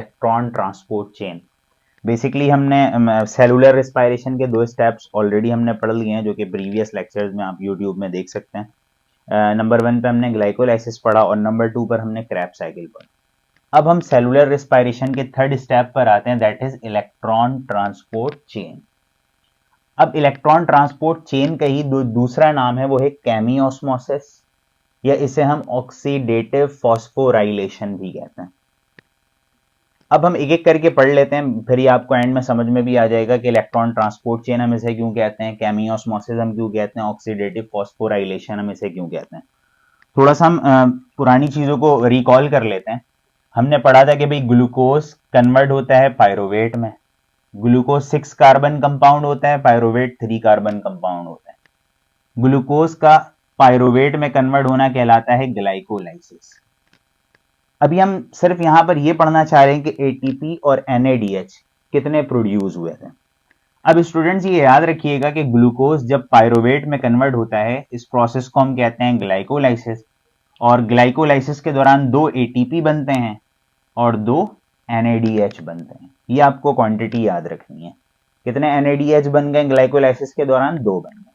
Electron transport chain. Basically हमने cellular respiration के दो स्टेप्स ऑलरेडी हमने पढ़ लिए हैं, जो कि प्रीवियस लेक्चर्स में आप यूट्यूब में देख सकते हैं। नंबर 1 पे हमने ग्लाइकोलाइसिस पढ़ा और नंबर 2 पर हमने क्रेब्स साइकिल पढ़ा। अब हम सेलुलर रेस्पिरेशन के थर्ड स्टेप पर आते हैं, that is electron transport chain. अब इलेक्ट्रॉन ट्रांसपोर्ट चेन का ही दूसरा नाम है, वो है केमियोस्मोसिस, या इसे हम ऑक्सीडेटिव फॉस्फोराइलेशन भी कहते हैं। अब हम एक एक करके पढ़ लेते हैं, फिर ये आपको एंड में समझ में भी आ जाएगा कि इलेक्ट्रॉन ट्रांसपोर्ट चेन हम इसे क्यों कहते हैं, केमियोस्मोसिस हम क्यों कहते हैं, ऑक्सीडेटिव फॉस्फोराइलेशन हम इसे क्यों कहते हैं। थोड़ा सा हम पुरानी चीजों को रिकॉल कर लेते हैं। हमने पढ़ा था कि भाई ग्लूकोज कन्वर्ट होता है पायरोवेट में, ग्लूकोज 6 कार्बन कंपाउंड होता है, पायरोवेट 3 कार्बन कंपाउंड होता है। ग्लूकोज का पायरोवेट में कन्वर्ट होना कहलाता है ग्लाइकोलाइसिस। अभी हम सिर्फ यहां पर यह पढ़ना चाह रहे हैं कि एटीपी और एनएडीएच कितने प्रोड्यूस हुए थे। अब स्टूडेंट्स ये याद रखिएगा कि ग्लूकोज जब पायरोवेट में कन्वर्ट होता है, इस प्रोसेस को हम कहते हैं ग्लाइकोलाइसिस, और ग्लाइकोलाइसिस के दौरान 2 एटीपी बनते हैं और 2 एनएडीएच बनते हैं। ये आपको क्वांटिटी याद रखनी है, कितने एनएडीएच बन गए ग्लाइकोलाइसिस के दौरान, 2 बन गए।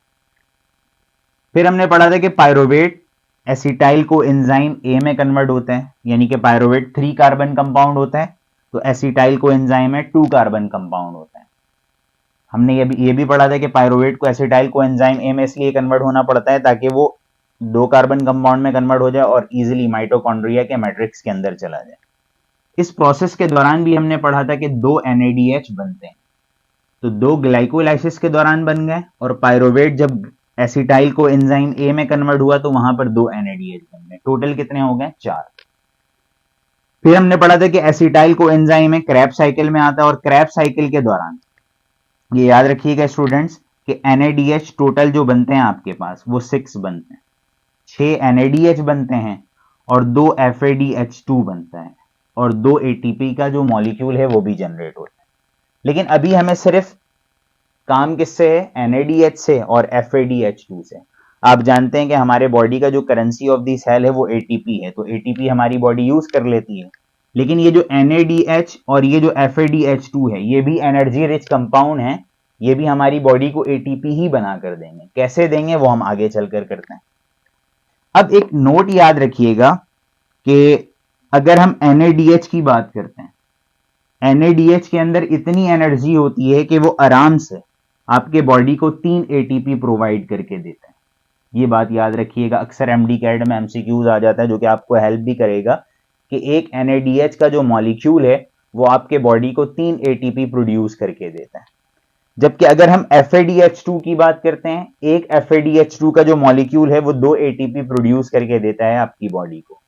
फिर हमने पढ़ा था कि pyruvate acetyl co enzyme A में कन्वर्ट होते हैं, यानी कि पायरोवेट 3 कार्बन कंपाउंड होता है, तो एसिटाइल को एंजाइम में 2 कार्बन कंपाउंड होता है। हमने ये भी पढ़ा था कि पायरोवेट को एसिटाइल को एंजाइम ए में इसलिए कन्वर्ट होना पड़ता है ताकि वो 2 कार्बन कंपाउंड में कन्वर्ट हो जाए और इजीली माइटोकॉन्ड्रिया के मैट्रिक्स के अंदर चला जाए। इस प्रोसेस के दौरान भी हमने पढ़ा था कि 2 एनएडीएच बनते हैं, तो 2 ग्लाइकोलाइसिस के दौरान बन गए, और पायरोवेट जब एसिटाइल को एंजाइम ए में कन्वर्ट हुआ तो वहां पर 2 एनएडीएच बन गए। टोटल कितने हो गए, 4। फिर हमने पढ़ा था कि एसिटाइल को एंजाइम में क्रेब्स साइकिल में आता है, और क्रेब्स साइकिल के दौरान ये याद रखिएगा स्टूडेंट्स कि एनएडीएच टोटल जो बनते हैं आपके पास वो 6 बनते हैं, 6 एनएडीएच बनते हैं और 2 एफएडीएच2 बनता है, और 2 एटीपी का जो मॉलिक्यूल है वो भी जनरेट होता है। लेकिन अभी हमें सिर्फ काम किससे है, एनएडीएच से और एफएडीएच2 से। आप जानते हैं कि हमारे बॉडी का जो करेंसी ऑफ दी सेल है वो एटीपी है, तो एटीपी हमारी बॉडी यूज कर लेती है। लेकिन ये जो एनएडीएच और ये जो एफएडीएच2 है, ये भी एनर्जी रिच कंपाउंड है, ये भी हमारी बॉडी को एटीपी ही बना कर देंगे। कैसे देंगे वो हम आगे चलकर करते हैं। अब एक नोट याद रखिएगा कि अगर हम एनएडीएच की बात करते हैं, एनएडीएच के अंदर इतनी एनर्जी होती है कि वो आराम से आपके बॉडी को 3 एटीपी प्रोवाइड करके देता है। ये बात याद रखिएगा, अक्सर एमडी कैड में एमसीक्यूज आ जाता है जो कि आपको हेल्प भी करेगा कि एक एनएडीएच का जो मॉलिक्यूल है वो आपके बॉडी को 3 एटीपी प्रोड्यूस करके देता है। जबकि अगर हम एफएडीएच2 की बात करते हैं, एक एफएडीएच2 का जो मॉलिक्यूल है वो 2 एटीपी प्रोड्यूस करके देता है आपकी बॉडी को।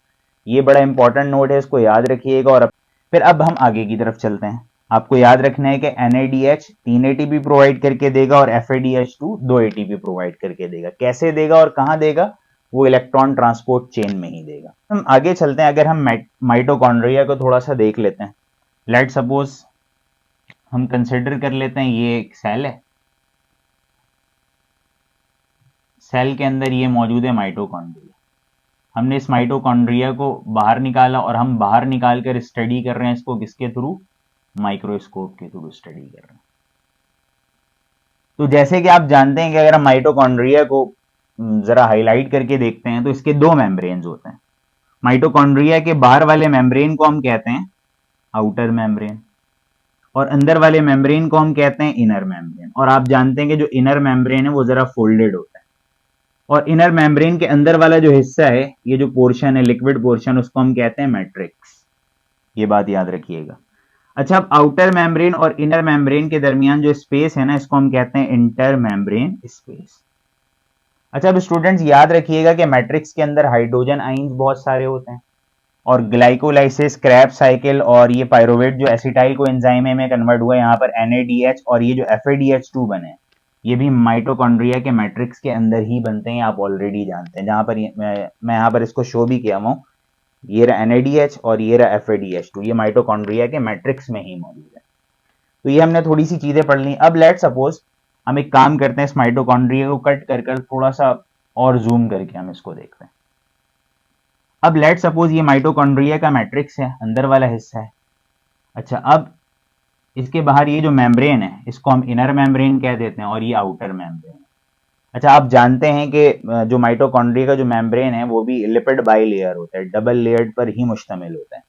ये बड़ा इंपॉर्टेंट नोट है, इसको याद रखिएगा। और फिर अब हम आगे की तरफ चलते हैं। आपको याद रखना है कि एनएडीएच 3 एटीपी प्रोवाइड करके देगा और एफएडीएच2 2 एटीपी प्रोवाइड करके देगा। कैसे देगा और कहां देगा, वो इलेक्ट्रॉन ट्रांसपोर्ट चेन में ही देगा। हम आगे चलते हैं। अगर हम माइटोकॉन्ड्रिया को थोड़ा सा देख लेते हैं, लेट सपोज हम कंसिडर कर लेते हैं ये एक सेल है, सेल के अंदर ये मौजूद है माइटोकॉन्ड्रिया। हमने इस माइटोकॉन्ड्रिया को बाहर निकाला और हम बाहर निकाल कर स्टडी कर रहे हैं इसको किसके थ्रू, माइक्रोस्कोप के थ्रू स्टडी कर रहे हैं। तो जैसे कि आप जानते हैं कि अगर हम माइटोकॉन्ड्रिया को जरा हाईलाइट करके देखते हैं तो इसके 2 मेम्ब्रेन्स होते हैं। माइटोकॉन्ड्रिया के बाहर वाले मेम्ब्रेन को हम कहते हैं आउटर मेम्ब्रेन, और अंदर वाले मेम्ब्रेन को हम कहते हैं इनर मेम्ब्रेन। और आप जानते हैं कि जो इनर मेम्ब्रेन है वो जरा फोल्डेड होता है, और इनर मेम्ब्रेन के अंदर वाला जो हिस्सा है, ये जो पोर्शन है लिक्विड पोर्शन, उसको हम कहते हैं मैट्रिक्स। ये बात याद रखिएगा। अच्छा, अब आउटर मेम्ब्रेन और इनर मेम्ब्रेन के दरमियान जो स्पेस है ना, इसको हम कहते हैं इंटर मेम्ब्रेन स्पेस। अच्छा, अब स्टूडेंट्स याद रखिएगा कि मैट्रिक्स के अंदर हाइड्रोजन आइंस बहुत सारे होते हैं, और ग्लाइकोलाइसिस, क्रेब्स साइकिल और ये पायरोवेट जो एसिटाइल को एंजाइम में कन्वर्ट हुआ है, यहाँ पर एनएडीएच और ये जो एफएडीएच2 बने, ये भी माइटोकॉन्ड्रिया के मैट्रिक्स के अंदर ही बनते हैं। आप ऑलरेडी जानते हैं, जहां पर मैं यहाँ पर इसको शो भी किया हूं, ये रहा एनएडीएच और ये रहा एफएडीएच2, ये माइटोकॉन्ड्रिया के मैट्रिक्स में ही मौजूद है। तो ये हमने थोड़ी सी चीजें पढ़ ली। अब लेट सपोज हम एक काम करते हैं, इस माइटोकॉन्ड्रिया को कट कर थोड़ा सा और जूम करके हम इसको देखते हैं। अब लेट सपोज ये माइटोकॉन्ड्रिया का मैट्रिक्स है, अंदर वाला हिस्सा है। अच्छा, अब इसके बाहर ये जो मेम्ब्रेन है इसको हम इनर मेम्ब्रेन कह देते हैं और ये आउटर मेम्ब्रेन। अच्छा, आप जानते हैं कि जो माइटोकॉन्ड्रिया का जो मेम्ब्रेन है वो भी लिपिड बाई लेयर होता है, डबल लेयर्ड पर ही मुश्तमिल होता है।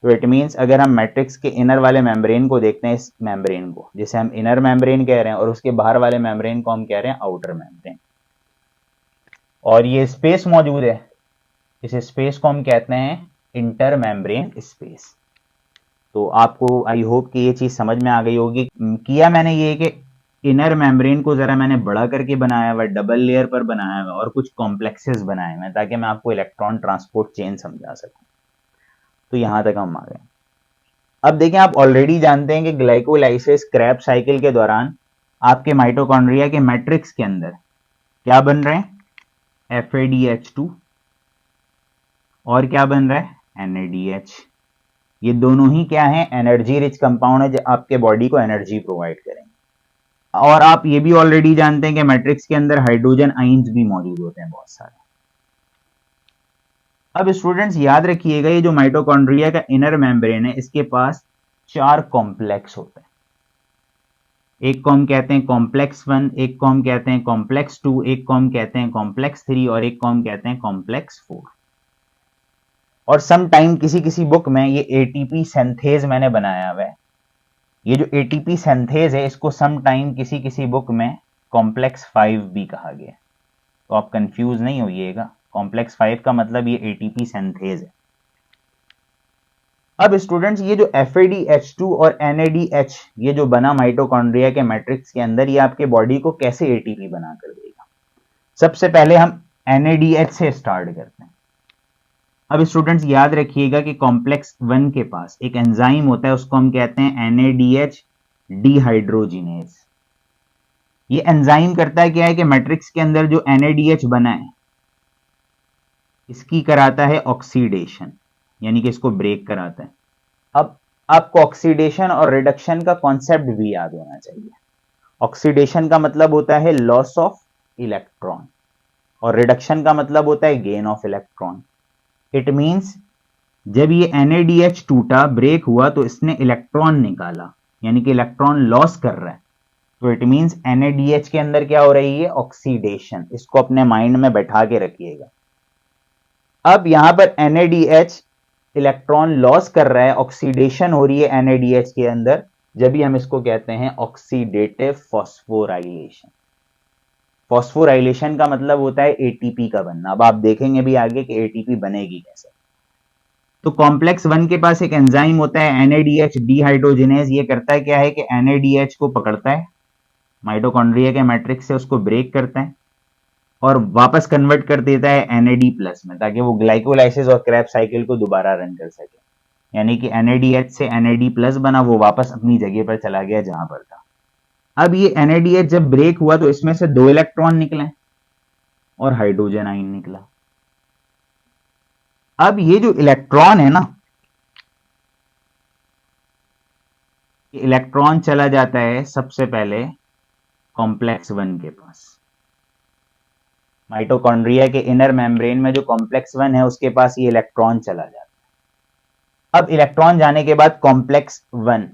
तो इट मीन्स अगर हम मैट्रिक्स के इनर वाले मेम्ब्रेन को देखते हैं, इस मेम्ब्रेन को जिसे हम इनर मेम्ब्रेन कह रहे हैं, और उसके बाहर वाले मेम्ब्रेन को हम कह रहे हैं आउटर मेम्ब्रेन, और ये स्पेस मौजूद है, इस स्पेस को हम कहते हैं इंटर मेम्ब्रेन स्पेस। तो आपको आई होप कि ये चीज समझ में आ गई होगी। किया मैंने ये कि इनर मेम्ब्रेन को जरा मैंने बड़ा करके बनाया हुआ, डबल लेयर पर बनाया हुआ, और कुछ कॉम्प्लेक्सेस बनाए हुए ताकि मैं आपको इलेक्ट्रॉन ट्रांसपोर्ट चेन समझा सकूं। तो यहां तक हम आ गए। अब देखें, आप ऑलरेडी जानते हैं कि ग्लाइकोलाइसिस क्रैब्स साइकिल के दौरान आपके माइटोकॉन्ड्रिया के मैट्रिक्स के अंदर क्या बन रहे हैं, FADH2, और क्या बन रहा है, NADH। ये दोनों ही क्या है, एनर्जी रिच कंपाउंड है जो आपके बॉडी को एनर्जी प्रोवाइड करेंगे। और आप ये भी ऑलरेडी जानते हैं कि मैट्रिक्स के अंदर हाइड्रोजन आइंस भी मौजूद होते हैं बहुत सारे। अब स्टूडेंट्स याद रखिएगा, ये जो माइटोकॉन्ड्रिया का इनर मेम्ब्रेन है इसके पास 4 कॉम्प्लेक्स होते हैं। एक को हम कहते हैं कॉम्प्लेक्स 1, एक को हम कहते हैं कॉम्प्लेक्स 2, एक को हम कहते हैं कॉम्प्लेक्स 3, और एक को हम कहते हैं कॉम्प्लेक्स 4। और सम टाइम किसी किसी बुक में ये एटीपी सिंथेज मैंने बनाया हुआ है। ये जो एटीपी सिंथेज है इसको सम टाइम किसी किसी बुक में कॉम्प्लेक्स 5 भी कहा गया। तो आप कंफ्यूज नहीं होइएगा, कॉम्प्लेक्स 5 का मतलब ये एटीपी सिंथेज है। अब स्टूडेंट्स, ये जो FADH2 और NADH ये जो बना माइटोकॉन्ड्रिया के मैट्रिक्स के अंदर, ये आपके बॉडी को कैसे एटीपी बना कर देगा। सबसे पहले हम NADH से स्टार्ट करते हैं। अब स्टूडेंट्स याद रखिएगा कि कॉम्प्लेक्स 1 के पास एक एंजाइम होता है, उसको हम कहते हैं NADH डिहाइड्रोजिनेज। ये एंजाइम करता है क्या है कि मैट्रिक्स के अंदर जो NADH बना है इसकी कराता है ऑक्सीडेशन, यानी कि इसको ब्रेक कराता है। अब आपको ऑक्सीडेशन और रिडक्शन का कॉन्सेप्ट भी याद होना चाहिए। ऑक्सीडेशन का मतलब होता है लॉस ऑफ इलेक्ट्रॉन, और रिडक्शन का मतलब होता है gain of electron. It means जब ये NADH टूटा, ब्रेक हुआ, तो इसने इलेक्ट्रॉन निकाला, यानी कि इलेक्ट्रॉन लॉस कर रहा है। तो इट मींस NADH के अंदर क्या हो रही है, ऑक्सीडेशन। इसको अपने माइंड में बैठा के रखिएगा। अब यहां पर NADH इलेक्ट्रॉन लॉस कर रहा है, ऑक्सीडेशन हो रही है NADH के अंदर, जब भी हम इसको कहते हैं ऑक्सीडेटिव फॉस्फोराइलेशन। फॉस्फोराइलेशन का मतलब होता है एटीपी का बनना। अब आप देखेंगे भी आगे कि एटीपी बनेगी कैसे। तो कॉम्प्लेक्स 1 के पास एक एंजाइम होता है NADH डिहाइड्रोजिनेज। ये करता है क्या है कि NADH को पकड़ता है माइटोकॉन्ड्रिया के मैट्रिक्स से, उसको ब्रेक करता है और वापस कन्वर्ट कर देता है NAD प्लस में, ताकि वो ग्लाइकोलाइसिस और क्रेब्स साइकिल को दोबारा रन कर सके। यानी कि NADH से NAD प्लस बना, वो वापस अपनी जगह पर चला गया जहां पर था। अब ये NADH जब ब्रेक हुआ तो इसमें से 2 इलेक्ट्रॉन निकले और हाइड्रोजन आइन निकला। अब ये जो इलेक्ट्रॉन है ना, ये इलेक्ट्रॉन चला जाता है सबसे पहले कॉम्प्लेक्स 1 के पास। माइटोकॉन्ड्रिया के इनर मेम्ब्रेन में जो कॉम्प्लेक्स 1 है उसके पास ये इलेक्ट्रॉन चला जाता है। अब इलेक्ट्रॉन जाने के बाद कॉम्प्लेक्स 1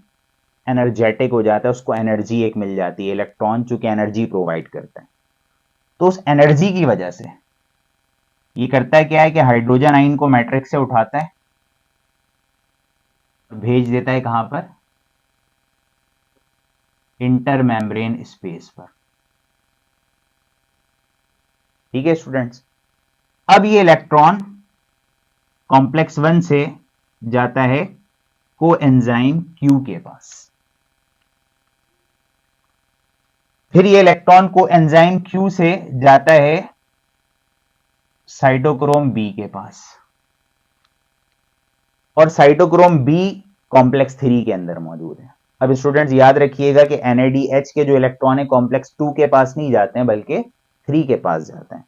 एनर्जेटिक हो जाता है, उसको एनर्जी एक मिल जाती है। इलेक्ट्रॉन चूंकि एनर्जी प्रोवाइड करता है, तो उस एनर्जी की वजह से ये करता है क्या है कि हाइड्रोजन आइन को मैट्रिक्स से उठाता है और भेज देता है कहां पर, इंटर मेम्ब्रेन स्पेस पर। ठीक है स्टूडेंट्स। अब ये इलेक्ट्रॉन कॉम्प्लेक्स 1 से जाता है कोएंजाइम Q के पास। फिर ये इलेक्ट्रॉन कोएंजाइम Q से जाता है साइटोक्रोम B के पास, और साइटोक्रोम B कॉम्प्लेक्स 3 के अंदर मौजूद है। अब स्टूडेंट्स याद रखिएगा कि NADH के जो इलेक्ट्रॉन है कॉम्प्लेक्स 2 के पास नहीं जाते हैं बल्कि 3 के पास जाते हैं।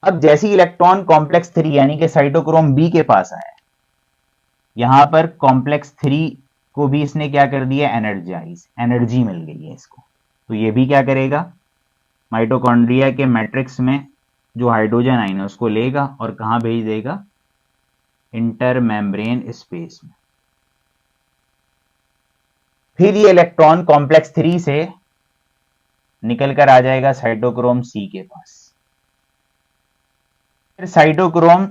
अब जैसे इलेक्ट्रॉन कॉम्प्लेक्स 3 यानी कि साइटोक्रोम B के पास आया, यहां पर कॉम्प्लेक्स 3 को भी इसने क्या कर दिया, एनर्जाइज, एनर्जी मिल गई है इसको। तो ये भी क्या करेगा, माइटोकॉन्ड्रिया के मैट्रिक्स में जो हाइड्रोजन आइन है उसको लेगा और कहां भेज देगा, इंटर मेम्ब्रेन स्पेस में। फिर ये इलेक्ट्रॉन कॉम्प्लेक्स 3 से निकल कर आ जाएगा साइटोक्रोम सी के पास। फिर साइटोक्रोम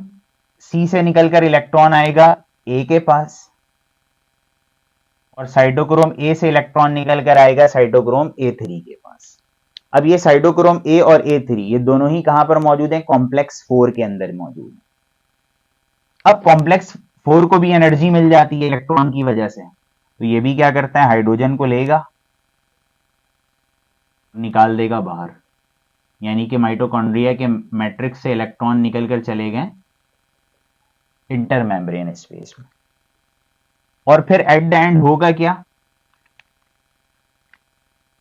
सी से निकलकर इलेक्ट्रॉन आएगा ए के पास, और साइटोक्रोम ए से इलेक्ट्रॉन निकल कर आएगा साइटोक्रोम ए3 के पास। अब ये साइटोक्रोम ए और ए3 ये दोनों ही कहां पर मौजूद हैं? कॉम्प्लेक्स 4 के अंदर मौजूद है। अब कॉम्प्लेक्स 4 को भी एनर्जी मिल जाती है इलेक्ट्रॉन की वजह से, तो ये भी क्या करता है? हाइड्रोजन को लेगा, निकाल देगा बाहर, यानी कि माइटोकॉन्ड्रिया के मैट्रिक्स से इलेक्ट्रॉन निकलकर चले गए इंटरमेम्ब्रेन स्पेस में। और फिर एट द एंड होगा क्या?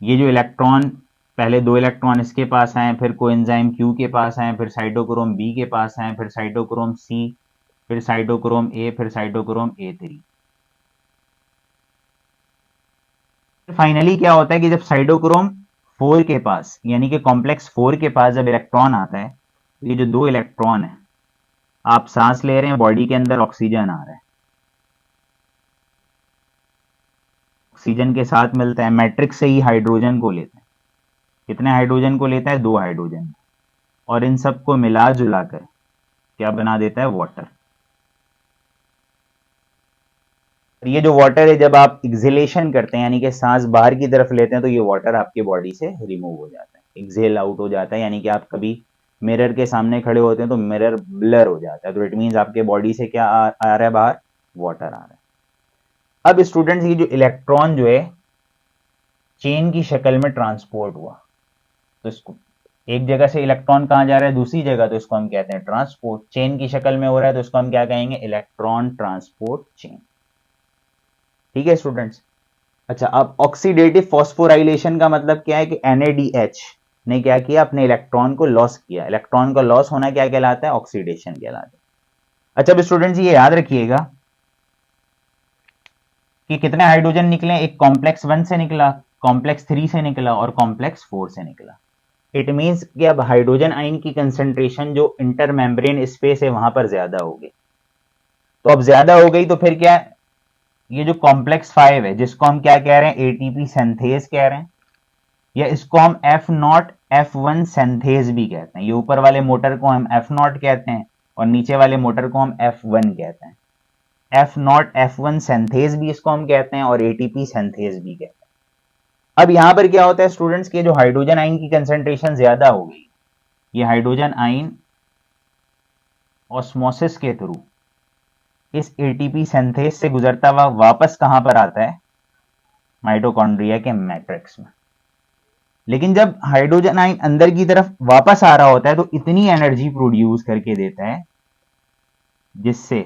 ये जो इलेक्ट्रॉन, पहले 2 इलेक्ट्रॉन इसके पास आए, फिर कोएंजाइम क्यू के पास आए, फिर साइटोक्रोम बी के पास आए, फिर साइटोक्रोम सी, फिर साइटोक्रोम ए, फिर साइटोक्रोम ए3। फाइनली क्या होता है कि जब साइटोक्रोम 4 के पास, यानी कि कॉम्प्लेक्स 4 के पास जब इलेक्ट्रॉन आता है, तो ये जो 2 इलेक्ट्रॉन है, आप सांस ले रहे हैं, बॉडी के अंदर ऑक्सीजन आ रहा है, ऑक्सीजन के साथ मिलता है, मैट्रिक्स से ही हाइड्रोजन को लेते हैं। कितने हाइड्रोजन को लेता है? 2 हाइड्रोजन, और इन सबको मिला जुला कर क्या बना देता है? वाटर। ये जो वाटर है, जब आप एक्सहेलेशन करते हैं, यानी कि सांस बाहर की तरफ लेते हैं, तो ये वाटर आपके बॉडी से रिमूव हो जाता है, एक्सहेल आउट हो जाता है। यानी कि आप कभी मिरर के सामने खड़े होते हैं तो मिरर ब्लर हो जाता है, तो इट मीन्स आपके बॉडी से क्या आ रहा है बाहर? वाटर आ रहा है। अब स्टूडेंट्स, ये जो इलेक्ट्रॉन जो है चेन की शक्ल में ट्रांसपोर्ट हुआ, तो इसको एक जगह से इलेक्ट्रॉन कहां जा रहा है? दूसरी जगह, तो इसको हम कहते हैं ट्रांसपोर्ट। चेन की शक्ल में हो रहा है, तो इसको हम क्या कहेंगे? Electron transport chain. ठीक है स्टूडेंट्स। अच्छा, अब ऑक्सीडेटिव फॉस्फोराइलेशन का मतलब क्या है कि NADH ने क्या किया? अपने इलेक्ट्रॉन को लॉस किया। इलेक्ट्रॉन का लॉस होना क्या कहलाता है? ऑक्सीडेशन कहलाता है। अच्छा, अब स्टूडेंट्स ये याद रखिएगा कि कितने हाइड्रोजन निकले? एक कॉम्प्लेक्स 1 से निकला, कॉम्प्लेक्स 3 से निकला, और कॉम्प्लेक्स 4 से निकला। इट मीन्स कि अब हाइड्रोजन आयन की कंसेंट्रेशन जो इंटरमेम्ब्रेन स्पेस है वहां पर ज्यादा हो गई। तो अब ज्यादा हो गई तो फिर क्या? ये जो कॉम्प्लेक्स 5 है, जिसको हम क्या कह रहे हैं? एटीपी सिंथेज कह रहे हैं, या इसको हम F0 F1 सिंथेज भी कहते हैं। ये ऊपर वाले मोटर को हम F0 कहते हैं, और नीचे वाले मोटर को हम F1 कहते हैं। F0 F1 सिंथेज भी इसको हम कहते हैं, और एटीपी सिंथेज भी कहते हैं। अब यहां पर क्या होता है स्टूडेंट्स के जो हाइड्रोजन आयन की कंसेंट्रेशन ज्यादा हो गई, ये हाइड्रोजन आयन ऑस्मोसिस के थ्रू इस एटीपी सिंथेज से गुजरता हुआ वापस कहां पर आता है? माइटोकॉन्ड्रिया के मैट्रिक्स में। लेकिन जब हाइड्रोजन आयन अंदर की तरफ वापस आ रहा होता है, तो इतनी एनर्जी प्रोड्यूस करके देता है जिससे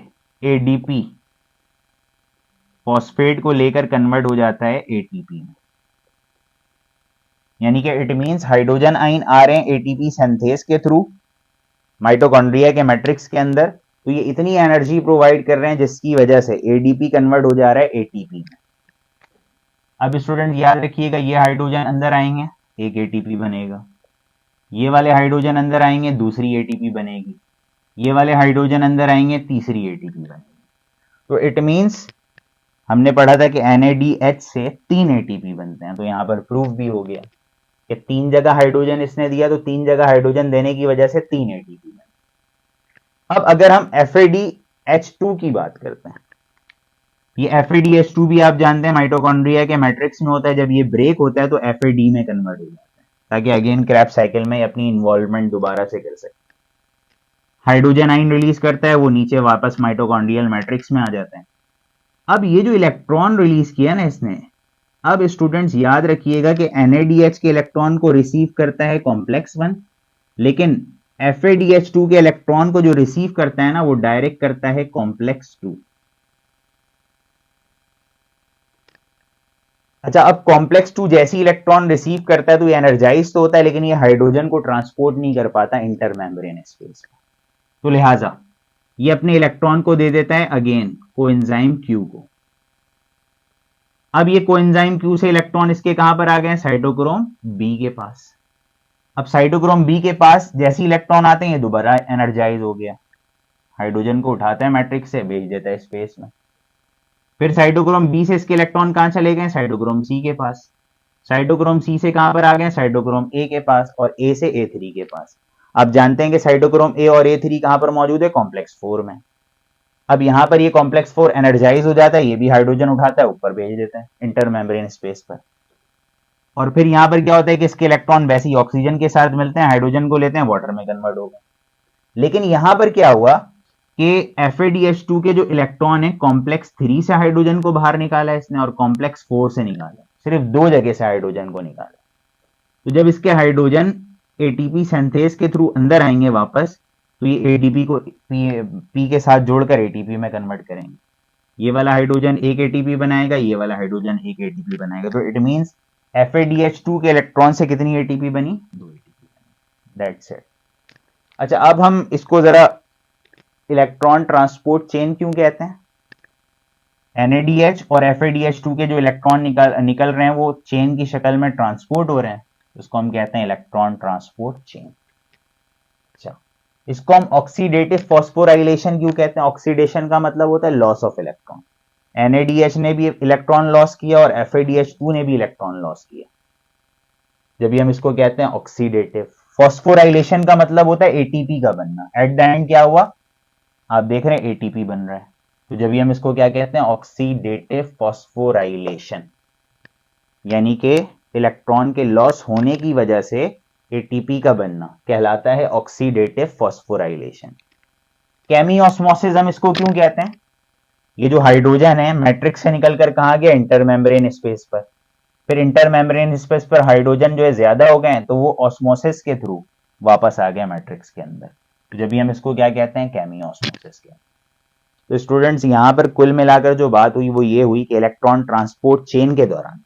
एडीपी फॉस्फेट को लेकर कन्वर्ट हो जाता है एटीपी में। यानी कि इट मींस हाइड्रोजन आयन आ रहे हैं एटीपी सिंथेज के थ्रू माइटोकॉन्ड्रिया के मैट्रिक्स के अंदर, तो ये इतनी एनर्जी प्रोवाइड कर रहे हैं जिसकी वजह से एडीपी कन्वर्ट हो जा रहा है एटीपी में। अब स्टूडेंट याद रखिएगा, ये हाइड्रोजन अंदर आएंगे, एक एटीपी बनेगा, ये वाले हाइड्रोजन अंदर आएंगे, दूसरी एटीपी बनेगी, ये वाले हाइड्रोजन अंदर आएंगे, तीसरी एटीपी बनेगी। तो इट मींस हमने पढ़ा था कि NADH से 3 एटीपी बनते हैं, तो यहां पर प्रूफ भी हो गया कि 3 जगह हाइड्रोजन इसने दिया, तो 3 जगह हाइड्रोजन देने की वजह से 3 एटीपी बने। अब अगर हम FADH2 की बात करते हैं, ये FADH2 भी आप जानते हैं माइटोकॉन्ड्रिया के मैट्रिक्स में होता है। जब ये ब्रेक होता है तो FAD में कन्वर्ट हो जाता है, ताकि अगेन क्रैब्स साइकिल में अपनी इन्वॉल्वमेंट दोबारा से कर सके। हाइड्रोजन आयन रिलीज करता है, वो नीचे वापस माइटोकॉन्ड्रियल मैट्रिक्स में आ जाता है। अब ये जो इलेक्ट्रॉन रिलीज किया ना इसने, अब स्टूडेंट्स याद रखिएगा कि NADH के इलेक्ट्रॉन को रिसीव करता है कॉम्प्लेक्स 1, लेकिन FADH2 के इलेक्ट्रॉन को जो रिसीव करता है ना, वो डायरेक्ट करता है कॉम्प्लेक्स 2। अच्छा, अब कॉम्प्लेक्स 2 जैसी इलेक्ट्रॉन रिसीव करता है तो ये एनर्जाइज तो होता है, लेकिन ये हाइड्रोजन को ट्रांसपोर्ट नहीं कर पाता इंटरमेम्ब्रेन स्पेस में, तो लिहाजा ये अपने इलेक्ट्रॉन को दे देता है अगेन कोएंजाइम क्यू को। अब ये कोएंजाइम क्यू से इलेक्ट्रॉन इसके कहां पर आ गए? साइटोक्रोम बी के पास। अब साइटोक्रोम बी के पास जैसे इलेक्ट्रॉन आते हैं, ये दोबारा एनर्जाइज हो गया, हाइड्रोजन को उठाता है मैट्रिक्स से, भेज देता है स्पेस में। फिर साइटोक्रोम बी से इसके इलेक्ट्रॉन कहां चले गए, साइटोक्रोम सी के पास। साइटोक्रोम सी से कहां पर आ गए, साइटोक्रोम ए के पास, और ए से A3 के पास। आप जानते हैं कि साइटोक्रोम ए और A3 कहां पर मौजूद है, कॉम्प्लेक्स 4 में। अब यहां पर ये कॉम्प्लेक्स 4 एनर्जाइज हो जाता है, ये भी हाइड्रोजन उठाता है, ऊपर भेज देते हैं इंटर मेम्ब्रेन स्पेस पर। और फिर यहां पर क्या होता है कि इसके इलेक्ट्रॉन वैसे ही ऑक्सीजन के साथ मिलते हैं, हाइड्रोजन को लेते हैं, वाटर में कन्वर्ट हो गए। लेकिन यहां पर क्या हुआ कि FADH2 के जो इलेक्ट्रॉन है, कॉम्प्लेक्स 3 से हाइड्रोजन को बाहर निकाला इसने और कॉम्प्लेक्स 4 से निकाला, सिर्फ 2 जगह से हाइड्रोजन को निकाला। तो जब इसके हाइड्रोजन ATP सिंथेस के थ्रू अंदर आएंगे वापस, तो ये ATP को P के साथ जोड़कर ATP में कन्वर्ट करेंगे। ये वाला हाइड्रोजन एक ATP बनाएगा, ये वाला हाइड्रोजन एक ATP बनाएगा। तो इट मींस FADH2 के इलेक्ट्रॉन से कितनी ATP बनी, 2 ATP बनी। That's it. अच्छा, अब हम इसको जरा इलेक्ट्रॉन ट्रांसपोर्ट चेन क्यों कहते हैं। NADH और FADH2 के जो इलेक्ट्रॉन निकल रहे हैं वो चेन की शक्ल में ट्रांसपोर्ट हो रहे हैं, इसको हम कहते हैं इलेक्ट्रॉन ट्रांसपोर्ट चेन। अच्छा, इसको हम ऑक्सीडेटिव फॉस्फोराइलेशन क्यों कहते हैं। ऑक्सीडेशन का मतलब होता है लॉस ऑफ इलेक्ट्रॉन। NADH ने भी इलेक्ट्रॉन लॉस किया और FADH2 ने भी इलेक्ट्रॉन लॉस किया, जब भी हम इसको कहते हैं ऑक्सीडेटिव। फॉस्फोराइलेशन का मतलब होता है ATP का बनना। एट द एंड क्या हुआ, आप देख रहे हैं ATP बन रहा है, तो जब भी हम इसको क्या कहते हैं, ऑक्सीडेटिव फॉस्फोराइलेशन, यानी कि इलेक्ट्रॉन के लॉस होने की वजह से ATP का बनना कहलाता है ऑक्सीडेटिव फॉस्फोराइलेशन। केमियोस्मोसिस हम इसको क्यों कहते हैं। ये जो हाइड्रोजन है मैट्रिक्स से निकलकर कहां गया, इंटरमेम्ब्रेन स्पेस पर। फिर इंटरमेम्ब्रेन स्पेस पर हाइड्रोजन जो है ज्यादा हो गए, तो वो ऑस्मोसिस के थ्रू वापस आ गया मैट्रिक्स के अंदर, तो जब भी हम इसको क्या कहते हैं, केमियोस्मोसिस कहते हैं। तो स्टूडेंट्स यहां पर कुल मिलाकर जो बात हुई वो ये हुई कि इलेक्ट्रॉन ट्रांसपोर्ट चेन के दौरान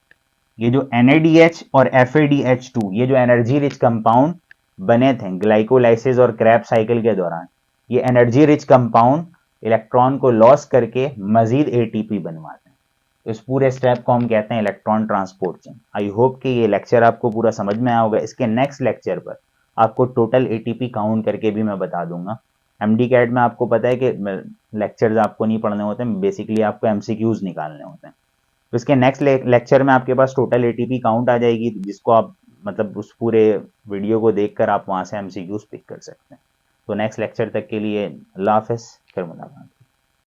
ये जो NADH और FADH2 ये जो एनर्जी रिच कंपाउंड बने थे ग्लाइकोलाइसिस और क्रैब्स साइकिल के दौरान, ये एनर्जी रिच कंपाउंड इलेक्ट्रॉन को लॉस करके मजीद ATP बनवाते हैं। तो इस पूरे स्टेप को हम कहते हैं electron transport chain. I hope कि ये लेक्चर आपको पूरा समझ में आया होगा। इसके नेक्स्ट लेक्चर पर आपको टोटल ATP काउंट करके भी मैं बता दूंगा। MD कैट में आपको पता है कि लेक्चर्स आपको नहीं पढ़ने होते हैं, बेसिकली आपको MCQs निकालने होते हैं। तो इसके नेक्स्ट लेक्चर में आपके पास टोटल ATP काउंट आ जाएगी, जिसको आप मतलब उस पूरे वीडियो को देखकर आप वहां से MCQs पिक कर सकते हैं। तो नेक्स्ट लेक्चर तक के लिए अल्लाह हाफिज़, फिर मुलाकात।